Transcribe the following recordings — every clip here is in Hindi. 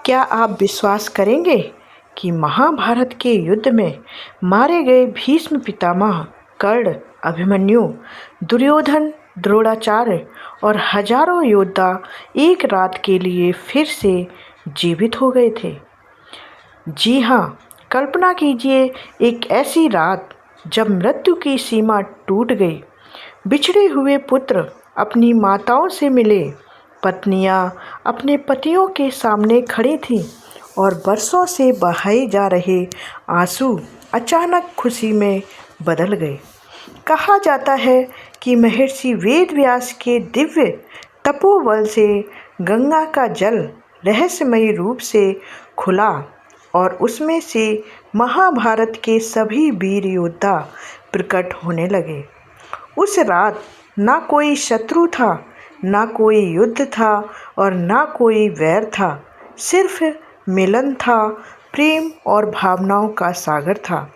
क्या आप विश्वास करेंगे कि महाभारत के युद्ध में मारे गए भीष्म पितामह, कर्ण, अभिमन्यु, दुर्योधन, द्रोणाचार्य और हजारों योद्धा एक रात के लिए फिर से जीवित हो गए थे? जी हाँ, कल्पना कीजिए एक ऐसी रात जब मृत्यु की सीमा टूट गई, बिछड़े हुए पुत्र अपनी माताओं से मिले, पत्नियां अपने पतियों के सामने खड़ी थीं और बरसों से बहाए जा रहे आंसू अचानक खुशी में बदल गए। कहा जाता है कि महर्षि वेदव्यास के दिव्य तपोबल से गंगा का जल रहस्यमयी रूप से खुला और उसमें से महाभारत के सभी वीर योद्धा प्रकट होने लगे। उस रात ना कोई शत्रु था, ना कोई युद्ध था और ना कोई वैर था। सिर्फ मिलन था, प्रेम और भावनाओं का सागर था।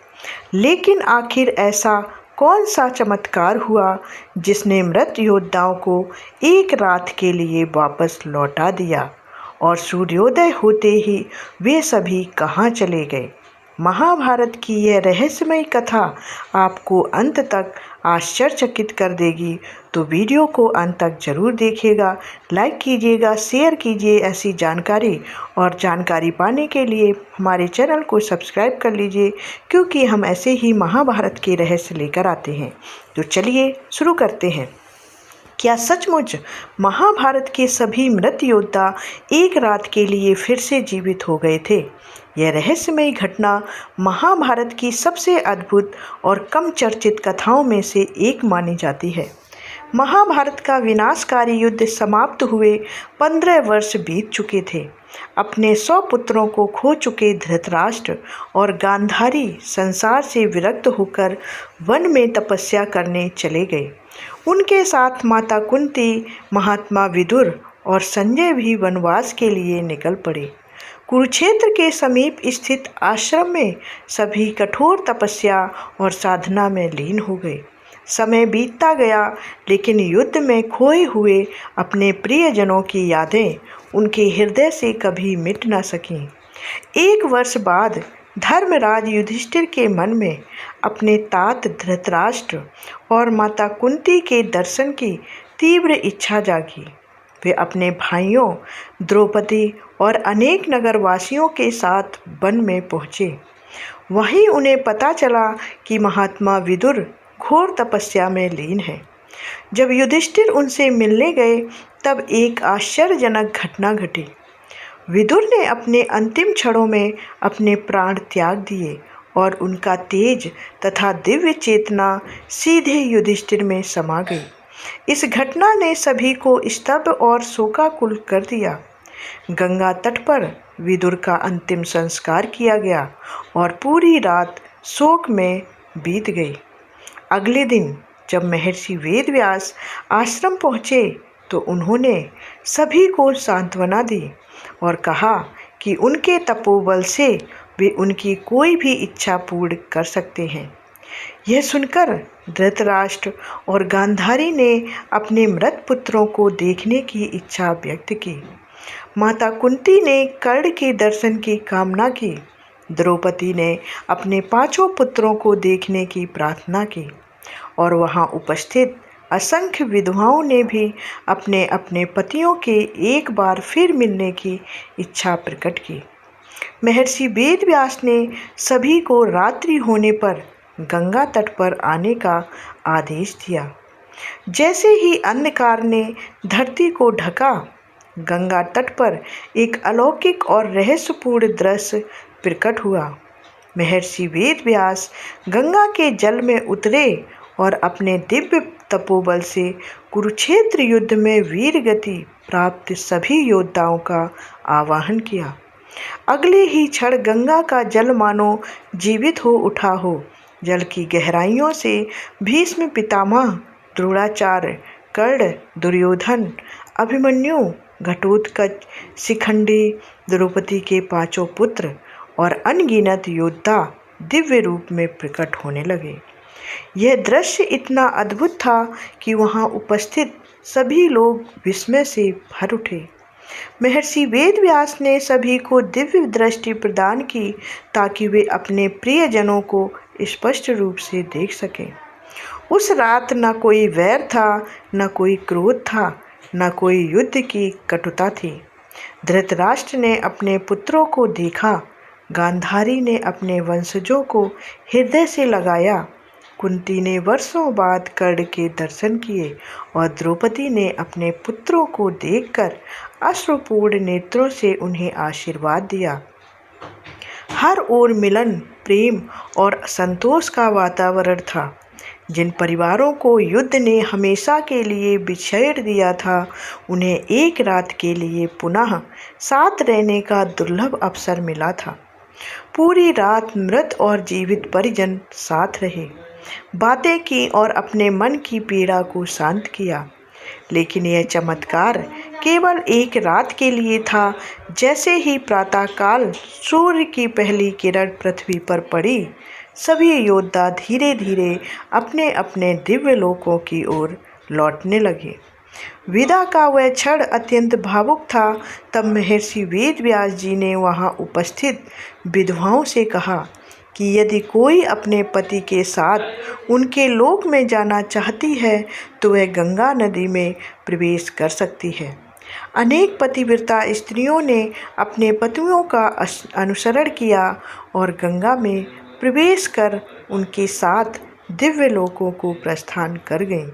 लेकिन आखिर ऐसा कौन सा चमत्कार हुआ जिसने मृत योद्धाओं को एक रात के लिए वापस लौटा दिया और सूर्योदय होते ही वे सभी कहाँ चले गए? महाभारत की यह रहस्यमयी कथा आपको अंत तक आश्चर्यचकित कर देगी, तो वीडियो को अंत तक जरूर देखिएगा। लाइक कीजिएगा, शेयर कीजिए। ऐसी जानकारी पाने के लिए हमारे चैनल को सब्सक्राइब कर लीजिए, क्योंकि हम ऐसे ही महाभारत के रहस्य लेकर आते हैं। तो चलिए शुरू करते हैं। क्या सचमुच महाभारत के सभी मृत योद्धा एक रात के लिए फिर से जीवित हो गए थे? यह रहस्यमयी घटना महाभारत की सबसे अद्भुत और कम चर्चित कथाओं में से एक मानी जाती है। महाभारत का विनाशकारी युद्ध समाप्त हुए 15 वर्ष बीत चुके थे। अपने 100 पुत्रों को खो चुके धृतराष्ट्र और गांधारी संसार से विरक्त होकर वन में तपस्या करने चले गए। उनके साथ माता कुंती, महात्मा विदुर और संजय भी वनवास के लिए निकल पड़े। कुरुक्षेत्र के समीप स्थित आश्रम में सभी कठोर तपस्या और साधना में लीन हो गए। समय बीतता गया, लेकिन युद्ध में खोए हुए अपने प्रियजनों की यादें उनके हृदय से कभी मिट न सकीं। 1 वर्ष बाद धर्मराज युधिष्ठिर के मन में अपने तात धृतराष्ट्र और माता कुंती के दर्शन की तीव्र इच्छा जागी। वे अपने भाइयों द्रौपदी और अनेक नगरवासियों के साथ वन में पहुँचे। वहीं उन्हें पता चला कि महात्मा विदुर घोर तपस्या में लीन है। जब युधिष्ठिर उनसे मिलने गए, तब एक आश्चर्यजनक घटना घटी। विदुर ने अपने अंतिम क्षणों में अपने प्राण त्याग दिए और उनका तेज तथा दिव्य चेतना सीधे युधिष्ठिर में समा गई। इस घटना ने सभी को स्तब्ध और शोकाकुल कर दिया। गंगा तट पर विदुर का अंतिम संस्कार किया गया और पूरी रात शोक में बीत गई। अगले दिन जब महर्षि वेदव्यास आश्रम पहुँचे, तो उन्होंने सभी को सांत्वना दी और कहा कि उनके तपोबल से वे उनकी कोई भी इच्छा पूर्ण कर सकते हैं। यह सुनकर धृतराष्ट्र और गांधारी ने अपने मृत पुत्रों को देखने की इच्छा व्यक्त की। माता कुंती ने कर्ण के दर्शन की कामना की। द्रौपदी ने अपने 5 पुत्रों को देखने की प्रार्थना की और वहां उपस्थित असंख्य विधवाओं ने भी अपने अपने पतियों के एक बार फिर मिलने की इच्छा प्रकट की। महर्षि वेदव्यास ने सभी को रात्रि होने पर गंगा तट पर आने का आदेश दिया। जैसे ही अंधकार ने धरती को ढका, गंगा तट पर एक अलौकिक और रहस्यपूर्ण दृश्य प्रकट हुआ। महर्षि वेदव्यास गंगा के जल में उतरे और अपने दिव्य तपोबल से कुरुक्षेत्र युद्ध में वीर गति प्राप्त सभी योद्धाओं का आवाहन किया। अगले ही क्षण गंगा का जल मानो जीवित हो उठा हो। जल की गहराइयों से भीष्म पितामह, द्रोणाचार्य, कर्ण, दुर्योधन, अभिमन्यु, घटोत्कच, शिखंडी, द्रौपदी के 5 पुत्र और अनगिनत योद्धा दिव्य रूप में प्रकट होने लगे। यह दृश्य इतना अद्भुत था कि वहां उपस्थित सभी लोग विस्मय से भर उठे। महर्षि वेदव्यास ने सभी को दिव्य दृष्टि प्रदान की ताकि वे अपने प्रियजनों को स्पष्ट रूप से देख सकें। उस रात न कोई वैर था, न कोई क्रोध था, न कोई युद्ध की कटुता थी। धृतराष्ट्र ने अपने पुत्रों को देखा, गांधारी ने अपने वंशजों को हृदय से लगाया, कुंती ने वर्षों बाद कर्ण के दर्शन किए और द्रौपदी ने अपने पुत्रों को देखकर अश्रुपूर्ण नेत्रों से उन्हें आशीर्वाद दिया। हर ओर मिलन, प्रेम और संतोष का वातावरण था। जिन परिवारों को युद्ध ने हमेशा के लिए बिछेड़ दिया था, उन्हें एक रात के लिए पुनः साथ रहने का दुर्लभ अवसर मिला था। पूरी रात मृत और जीवित परिजन साथ रहे, बातें की और अपने मन की पीड़ा को शांत किया। लेकिन यह चमत्कार केवल एक रात के लिए था। जैसे ही प्रातःकाल सूर्य की पहली किरण पृथ्वी पर पड़ी, सभी योद्धा धीरे धीरे अपने अपने दिव्य लोकों की ओर लौटने लगे। विदा का वह क्षण अत्यंत भावुक था। तब महर्षि वेदव्यास जी ने वहां उपस्थित विधवाओं से कहा कि यदि कोई अपने पति के साथ उनके लोक में जाना चाहती है तो वह गंगा नदी में प्रवेश कर सकती है। अनेक पतिव्रता स्त्रियों ने अपने पतियों का अनुसरण किया और गंगा में प्रवेश कर उनके साथ दिव्य लोकों को प्रस्थान कर गईं।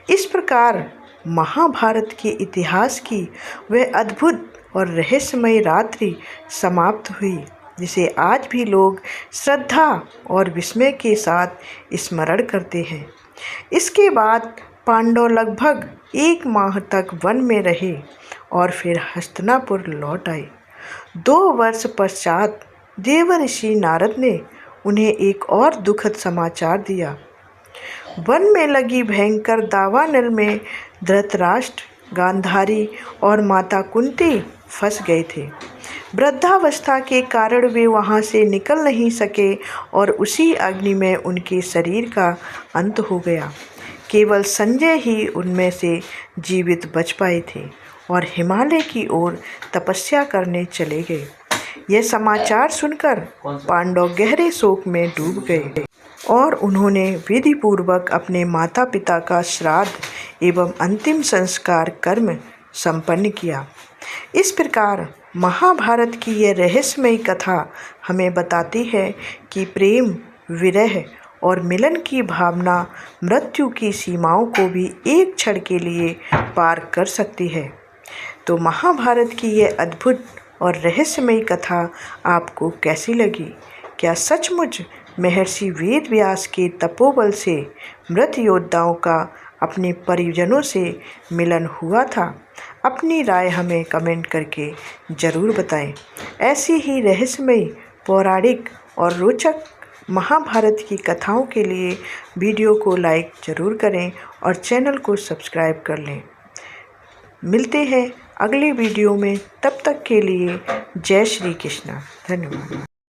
इस प्रकार महाभारत के इतिहास की वह अद्भुत और रहस्यमय रात्रि समाप्त हुई, जिसे आज भी लोग श्रद्धा और विस्मय के साथ स्मरण करते हैं। इसके बाद पांडव लगभग 1 माह तक वन में रहे और फिर हस्तिनापुर लौट आए। 2 वर्ष पश्चात देवर्षि नारद ने उन्हें एक और दुखद समाचार दिया। वन में लगी भयंकर दावानल में धृतराष्ट्र, गांधारी और माता कुंती फंस गए थे। वृद्धावस्था के कारण वे वहां से निकल नहीं सके और उसी अग्नि में उनके शरीर का अंत हो गया। केवल संजय ही उनमें से जीवित बच पाए थे और हिमालय की ओर तपस्या करने चले गए। यह समाचार सुनकर पांडव गहरे शोक में डूब गए और उन्होंने विधि पूर्वक अपने माता पिता का श्राद्ध एवं अंतिम संस्कार कर्म संपन्न किया। इस प्रकार महाभारत की यह रहस्यमयी कथा हमें बताती है कि प्रेम, विरह और मिलन की भावना मृत्यु की सीमाओं को भी एक क्षण के लिए पार कर सकती है। तो महाभारत की यह अद्भुत और रहस्यमयी कथा आपको कैसी लगी? क्या सचमुच महर्षि वेदव्यास के तपोबल से मृत योद्धाओं का अपने परिजनों से मिलन हुआ था? अपनी राय हमें कमेंट करके ज़रूर बताएं। ऐसी ही रहस्यमयी, पौराणिक और रोचक महाभारत की कथाओं के लिए वीडियो को लाइक ज़रूर करें और चैनल को सब्सक्राइब कर लें। मिलते हैं अगले वीडियो में, तब तक के लिए जय श्री कृष्ण। धन्यवाद।